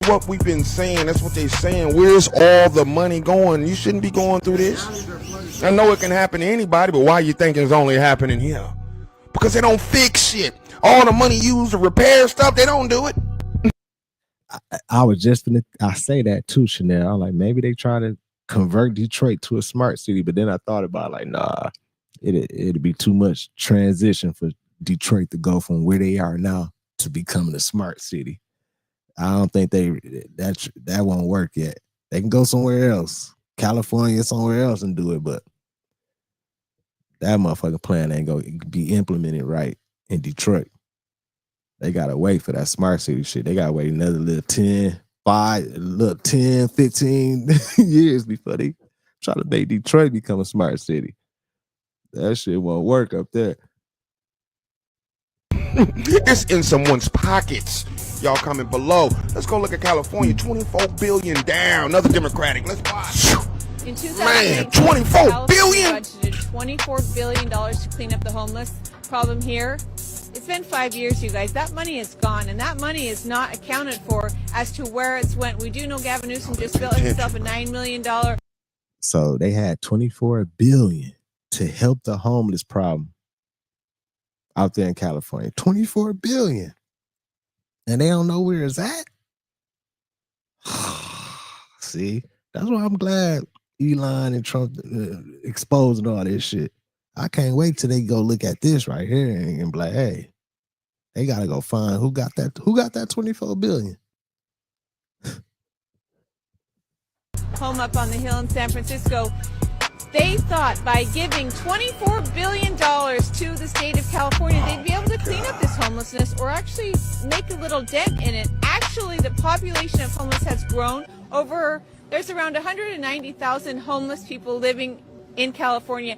What we've been saying, that's what they're saying. Where's all the money going? You shouldn't be going through this. I know it can happen to anybody, but why you think it's only happening here? Because they don't fix shit. All the money used to repair stuff, they don't do it. I was just gonna say that too, Chanel. I'm like, maybe they try to convert Detroit to a smart city, but then I thought about like, nah, it'd be too much transition for Detroit to go from where they are now to becoming a smart city. I don't think that won't work yet. They can go somewhere else, California, somewhere else, and do it, but that motherfucking plan ain't gonna be implemented right in Detroit. They gotta wait for that smart city shit. They gotta wait another little 10, 15 years before they try to make Detroit become a smart city. That shit won't work up there. It's in someone's pockets. Y'all comment below. Let's go look at California. 24 billion down. Another Democratic. Let's watch. In 2019, Man, 24 billion? budgeted $24 billion to clean up the homeless problem here. It's been 5 years, you guys. That money is gone, and that money is not accounted for as to where it's went. We do know Gavin Newsom just built himself a $9 million. So they had 24 billion to help the homeless problem out there in California. 24 billion. And they don't know where it's at. See, that's why I'm glad Elon and Trump exposing all this shit. I can't wait till they go look at this right here and be like, hey, they gotta go find who got that 24 billion. Home up on the hill in San Francisco. They thought by giving $24 billion to the state of California, they'd be able to clean up this homelessness or actually make a little dent in it. Actually, the population of homeless has grown over, there's around 190,000 homeless people living in California.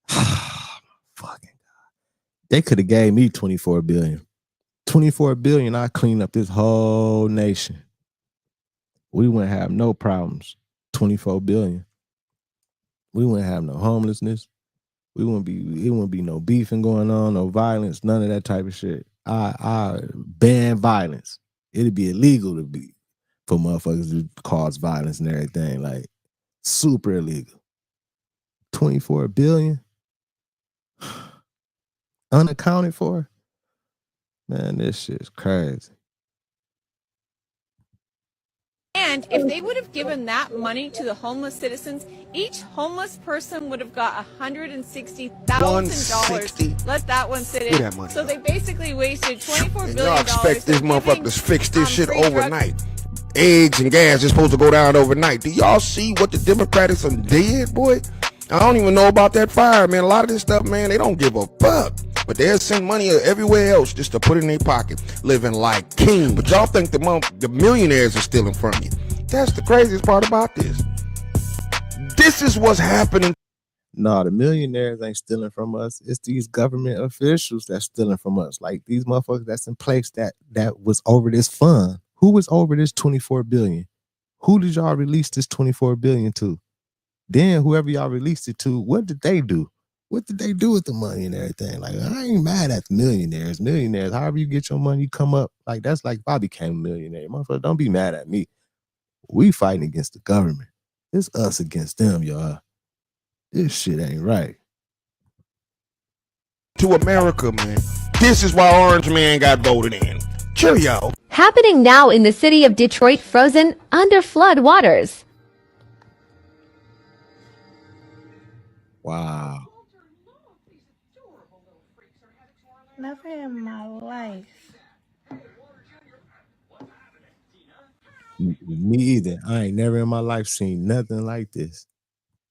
Fucking God. They could have gave me 24 billion. 24 billion, I clean up this whole nation. We wouldn't have no problems. 24 billion. We wouldn't have no homelessness. It wouldn't be no beefing going on, no violence, none of that type of shit. I ban violence. It'd be illegal for motherfuckers to cause violence and everything. Like, super illegal. 24 billion unaccounted for. Man, this shit's crazy. And if they would have given that money to the homeless citizens, each homeless person would have got $160,000. Let that one sit in. That money So they basically wasted $24 billion. Y'all expect this motherfucker to fix this shit overnight. Eggs and gas is supposed to go down overnight. Do y'all see what the Democrats done did, boy? I don't even know about that fire, man. A lot of this stuff, man, they don't give a fuck. But they'll send money everywhere else just to put in their pocket, living like king. But y'all think the millionaires are stealing from you. That's the craziest part about this. This is what's happening. No, the millionaires ain't stealing from us. It's these government officials that's stealing from us. Like these motherfuckers that's in place that was over this fund. Who was over this 24 billion? Who did y'all release this 24 billion to? Then whoever y'all released it to, what did they do? What did they do with the money and everything? Like, I ain't mad at the millionaires. Millionaires, however you get your money, you come up. Like, that's like Bobby became a millionaire. Motherfucker, don't be mad at me. We fighting against the government. It's us against them, y'all. This shit ain't right. To America, man. This is why Orange Man got voted in. Cheerio. Happening now in the city of Detroit, frozen under flood waters. Wow. Never in my life. Me either. I ain't never in my life seen nothing like this.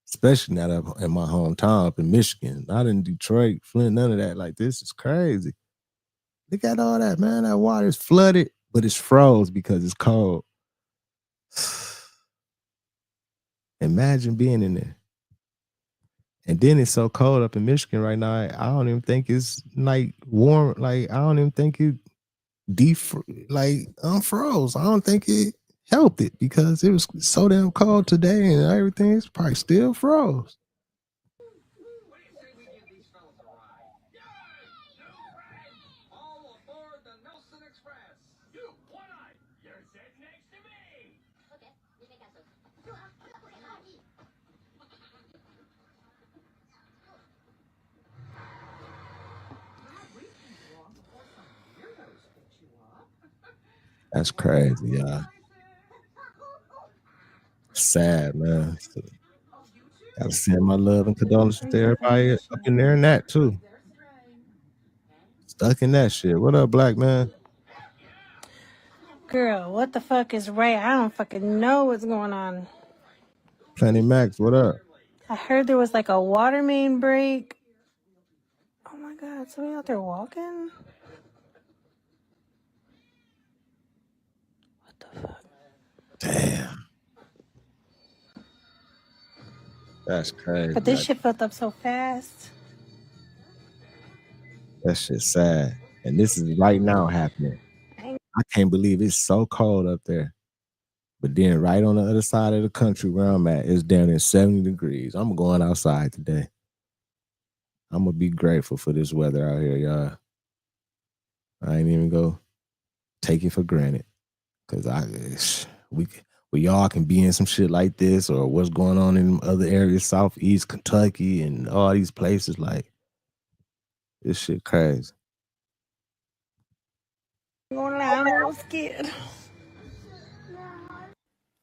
Especially not up in my hometown up in Michigan. Not in Detroit, Flint, none of that. Like, this is crazy. Look at all that, man. That water's flooded, but it's froze because it's cold. Imagine being in there. And then it's so cold up in Michigan right now. I don't even think it's like warm. Like, I don't even think it unfroze. I don't think it helped it because it was so damn cold today and everything is probably still froze. That's crazy, y'all. Sad, man. Gotta send my love and condolences to everybody up in there and that too. Stuck in that shit. What up, black man? Girl, what the fuck is Ray? I don't fucking know what's going on. Plenty Max, what up? I heard there was like a water main break. Oh my god, somebody out there walking? What the fuck? Damn. That's crazy. But this shit filled up so fast. That shit's sad. And this is right now happening. I can't believe it's so cold up there. But then right on the other side of the country where I'm at, it's down in 70 degrees. I'm going outside today. I'm going to be grateful for this weather out here, y'all. I ain't even go take it for granted. Because we y'all can be in some shit like this or what's going on in other areas, Southeast Kentucky and all these places. Like, this shit crazy. I'm a little scared.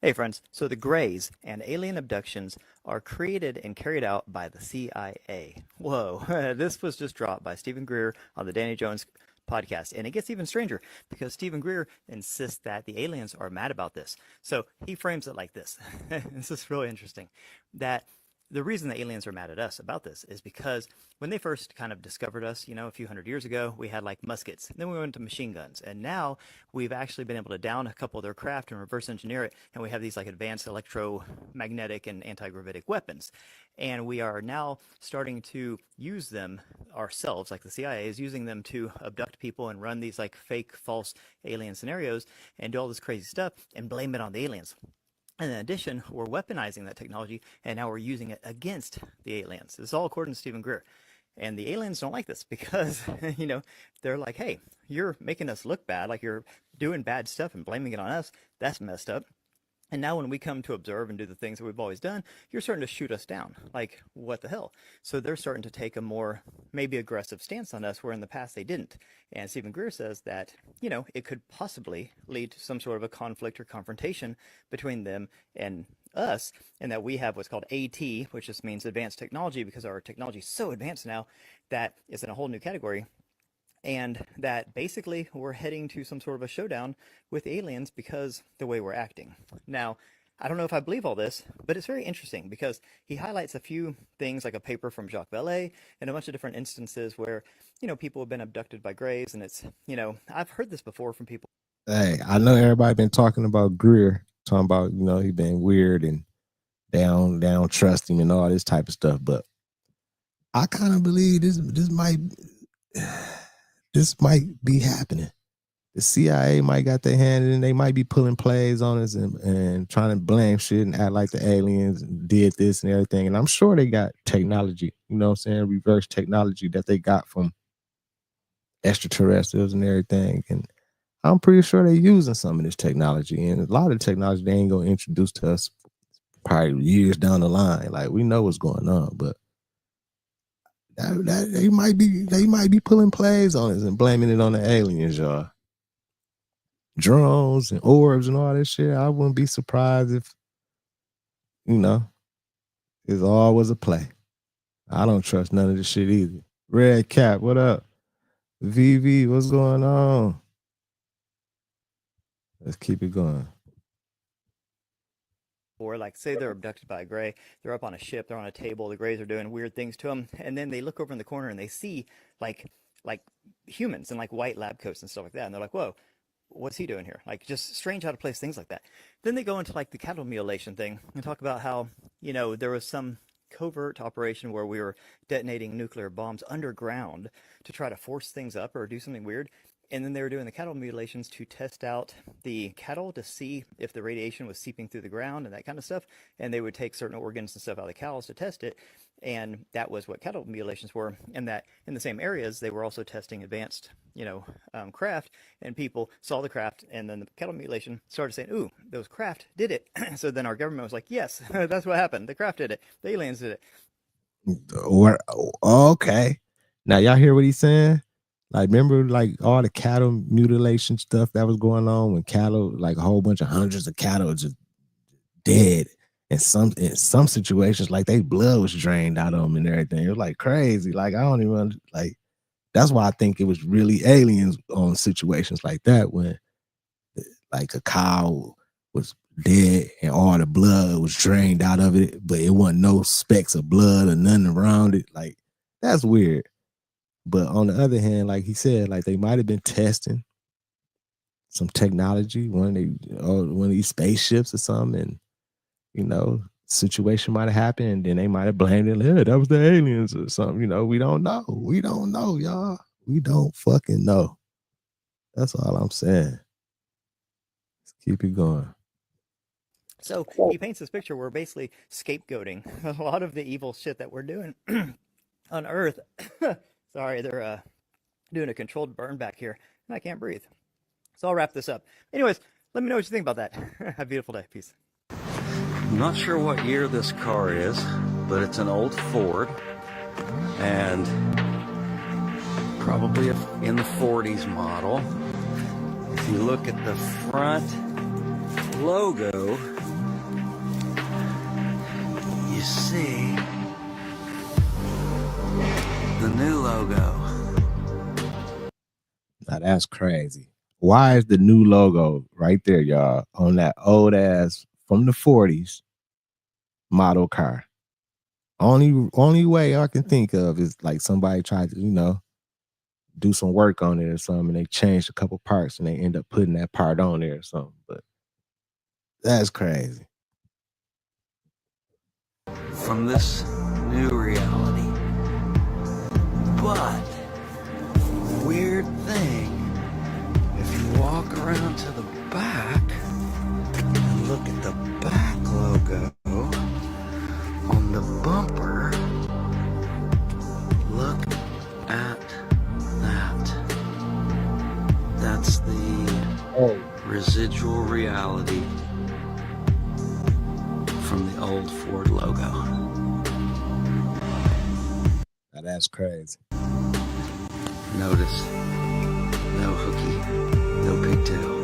Hey friends, so the Greys and alien abductions are created and carried out by the CIA. Whoa, this was just dropped by Stephen Greer on the Danny Jones podcast. And it gets even stranger because Stephen Greer insists that the aliens are mad about this. So he frames it like this. This is really interesting. That the reason the aliens are mad at us about this is because when they first kind of discovered us, you know, a few hundred years ago, we had like muskets. Then we went to machine guns. And now we've actually been able to down a couple of their craft and reverse engineer it. And we have these like advanced electromagnetic and anti-gravitic weapons. And we are now starting to use them ourselves, like the CIA is using them to abduct people and run these like fake, false alien scenarios and do all this crazy stuff and blame it on the aliens. And in addition, we're weaponizing that technology, and now we're using it against the aliens. This is all according to Stephen Greer. And the aliens don't like this because, you know, they're like, hey, you're making us look bad, like you're doing bad stuff and blaming it on us. That's messed up. And now when we come to observe and do the things that we've always done, you're starting to shoot us down. Like, what the hell? So they're starting to take a more maybe aggressive stance on us, where in the past they didn't. And Stephen Greer says that, you know, it could possibly lead to some sort of a conflict or confrontation between them and us, and that we have what's called AT, which just means advanced technology, because our technology is so advanced now that it's in a whole new category. And that basically we're heading to some sort of a showdown with aliens because the way we're acting. Now, I don't know if I believe all this, but it's very interesting because he highlights a few things like a paper from Jacques Vallée and a bunch of different instances where, you know, people have been abducted by Greys. And it's, you know, I've heard this before from people. Hey, I know everybody been talking about Greer, talking about, you know, he been weird and down trust him and all this type of stuff. But I kind of believe this might be happening. The CIA might got their hand in, they might be pulling plays on us and trying to blame shit and act like the aliens did this and everything. And I'm sure they got technology, you know what I'm saying, reverse technology that they got from extraterrestrials and everything. And I'm pretty sure they're using some of this technology. And a lot of the technology they ain't gonna introduce to us probably years down the line. Like, we know what's going on, but they might be pulling plays on us and blaming it on the aliens, y'all. Drones and orbs and all this shit. I wouldn't be surprised if, you know, it all was a play. I don't trust none of this shit either. Red Cap, what up? VV, what's going on? Let's keep it going. Or like, say they're abducted by a Grey, they're up on a ship, they're on a table, the Greys are doing weird things to them, and then they look over in the corner and they see like humans in like white lab coats and stuff like that, and they're like, whoa, what's he doing here? Like, just strange, out of place things like that. Then they go into like the cattle mutilation thing and talk about how, you know, there was some covert operation where we were detonating nuclear bombs underground to try to force things up or do something weird. And then they were doing the cattle mutilations to test out the cattle to see if the radiation was seeping through the ground and that kind of stuff. And they would take certain organs and stuff out of the cows to test it. And that was what cattle mutilations were. And that in the same areas, they were also testing advanced, you know, craft. And people saw the craft, and then the cattle mutilation started saying, ooh, those craft did it. So then our government was like, yes, that's what happened. The craft did it. The aliens did it. Okay. Now y'all hear what he's saying? Like, remember like all the cattle mutilation stuff that was going on when cattle, like a whole bunch of hundreds of cattle just dead. And in some situations, like they blood was drained out of them and everything. It was like crazy. Like, I don't even like, that's why I think it was really aliens on situations like that, when like a cow was dead and all the blood was drained out of it, but it wasn't no specks of blood or nothing around it. Like, that's weird. But on the other hand, like he said, like they might have been testing some technology, one of these spaceships or something, and you know, situation might have happened, and then they might have blamed it. Yeah, that was the aliens or something. You know, we don't know. We don't know, y'all. We don't fucking know. That's all I'm saying. Let's keep it going. So he paints this picture where we're basically scapegoating a lot of the evil shit that we're doing on Earth. Sorry, they're doing a controlled burn back here, and I can't breathe. So I'll wrap this up. Anyways, let me know what you think about that. Have a beautiful day. Peace. I'm not sure what year this car is, but it's an old Ford, and probably in the 40s model. If you look at the front, logo, you see the new logo. Now that's crazy. Why is the new logo right there, y'all, on that old ass from the 40s model car? Only way I can think of is like somebody tried to, do some work on it or something, and they changed a couple parts and they end up putting that part on there or something. But that's crazy. From this new reality. But, weird thing, if you walk around to the back and look at the back logo on the bumper, look at that. That's the residual reality from the old Ford logo. Now that's crazy. Notice, no hooky, no pigtail.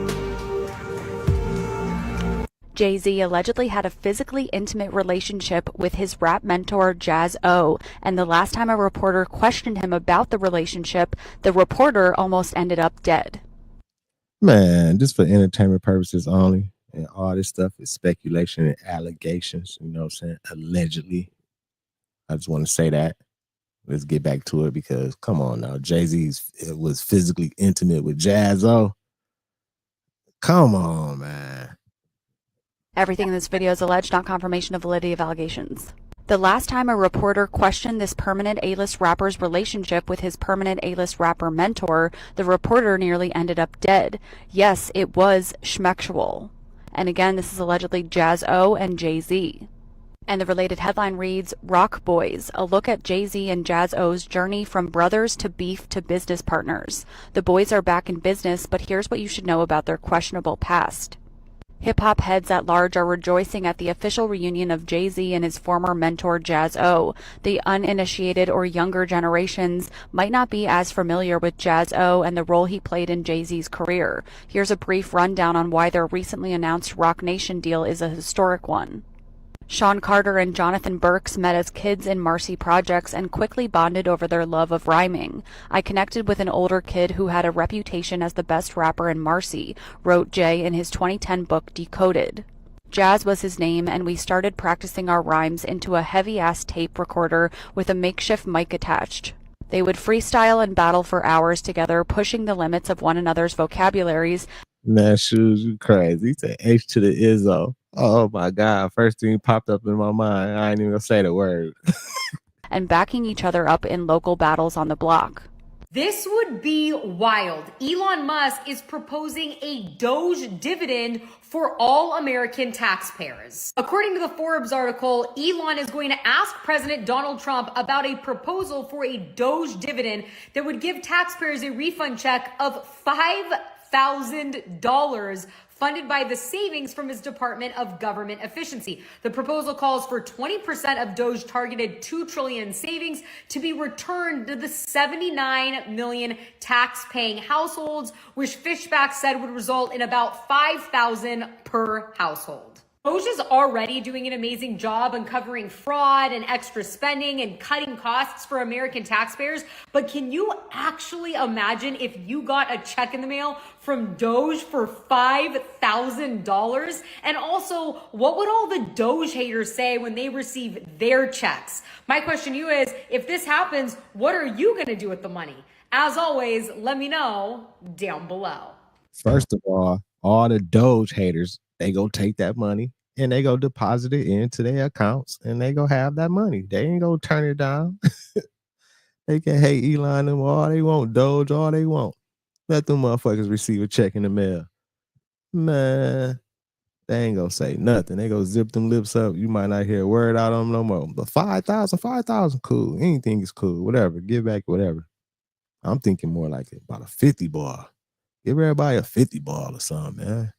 Jay-Z allegedly had a physically intimate relationship with his rap mentor Jazz O, and the last time a reporter questioned him about the relationship, the reporter almost ended up dead. Man, just for entertainment purposes only. And all this stuff is speculation and allegations, you know what I'm saying? Allegedly. I just want to say that. Let's get back to it because, come on now, Jay-Z was physically intimate with Jazz O. Come on, man. Everything in this video is alleged, not confirmation of validity of allegations. The last time a reporter questioned this permanent A-list rapper's relationship with his permanent A-list rapper mentor, the reporter nearly ended up dead. Yes, it was schmexual. And again, this is allegedly Jazz O and Jay-Z. And the related headline reads, Rock Boys, a look at Jay-Z and Jazz O's journey from brothers to beef to business partners. The boys are back in business, but here's what you should know about their questionable past. Hip-hop heads at large are rejoicing at the official reunion of Jay-Z and his former mentor Jazz O. The uninitiated or younger generations might not be as familiar with Jazz O and the role he played in Jay-Z's career. Here's a brief rundown on why their recently announced Roc Nation deal is a historic one. Sean Carter and Jonathan Burks met as kids in Marcy Projects and quickly bonded over their love of rhyming. I connected with an older kid who had a reputation as the best rapper in Marcy, wrote Jay in his 2010 book Decoded. Jazz was his name, and we started practicing our rhymes into a heavy-ass tape recorder with a makeshift mic attached. They would freestyle and battle for hours together, pushing the limits of one another's vocabularies. Man, shoes, you crazy. He said H to the Izzo. Oh my God. First thing popped up in my mind. I ain't even gonna say the word. And backing each other up in local battles on the block. This would be wild. Elon Musk is proposing a Doge dividend for all American taxpayers. According to the Forbes article, Elon is going to ask President Donald Trump about a proposal for a Doge dividend that would give taxpayers a refund check of $5,000 funded by the savings from his Department of Government Efficiency. The proposal calls for 20% of Doge targeted $2 trillion savings to be returned to the 79 million tax-paying households, which Fishback said would result in about $5,000 per household. Doge is already doing an amazing job uncovering fraud and extra spending and cutting costs for American taxpayers. But can you actually imagine if you got a check in the mail from Doge for $5,000? And also, what would all the Doge haters say when they receive their checks? My question to you is, if this happens, what are you going to do with the money? As always, let me know down below. First of all the Doge haters, they go take that money and they go deposit it into their accounts and they go have that money. They ain't gonna turn it down. They can hate Elon them all they want, Doge all they want. Let them motherfuckers receive a check in the mail. Man, they ain't gonna say nothing. They go zip them lips up. You might not hear a word out of them no more. But 5,000, cool. Anything is cool. Whatever. Give back whatever. I'm thinking more like about a 50 ball. Give everybody a 50 ball or something, man.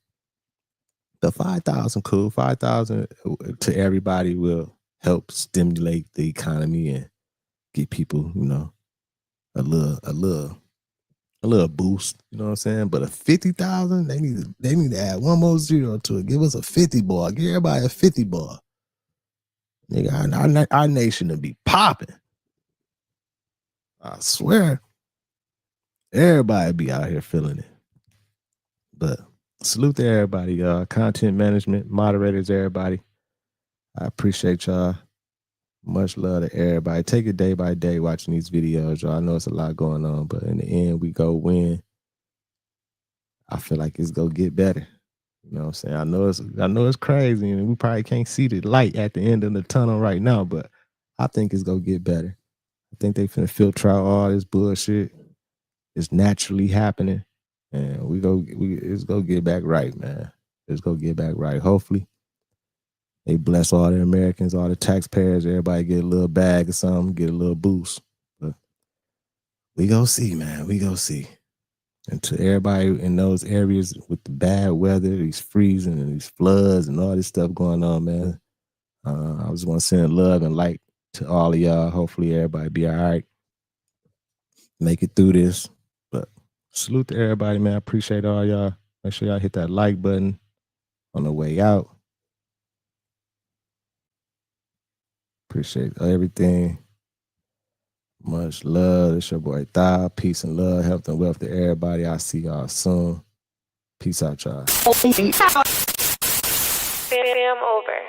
The 5,000, cool. 5,000 to everybody will help stimulate the economy and get people, a little a little boost. You know what I'm saying? But a 50,000, they need to add one more zero to it. Give us a 50 ball. Give everybody a 50 ball. Nigga, our nation to be popping. I swear, everybody be out here feeling it. But salute to everybody, y'all. Content management, moderators, everybody. I appreciate y'all. Much love to everybody. Take it day by day watching these videos, y'all. I know it's a lot going on, but in the end, we go win. I feel like it's gonna get better. You know what I'm saying? I know it's crazy, and we probably can't see the light at the end of the tunnel right now, but I think it's gonna get better. I think they finna filter out all this bullshit. It's naturally happening, and it's gonna get back right, man. It's gonna get back right. Hopefully, they bless all the Americans, all the taxpayers. Everybody get a little bag or something, get a little boost. But we go see, man. We go see. And to everybody in those areas with the bad weather, these freezing and these floods and all this stuff going on, man, I just want to send love and light to all of y'all. Hopefully everybody be all right. Make it through this. But salute to everybody, man. I appreciate all y'all. Make sure y'all hit that like button on the way out. Appreciate everything. Much love. It's your boy Thou. Peace and love, health and wealth to everybody. I'll see y'all soon. Peace out, y'all. Fam over.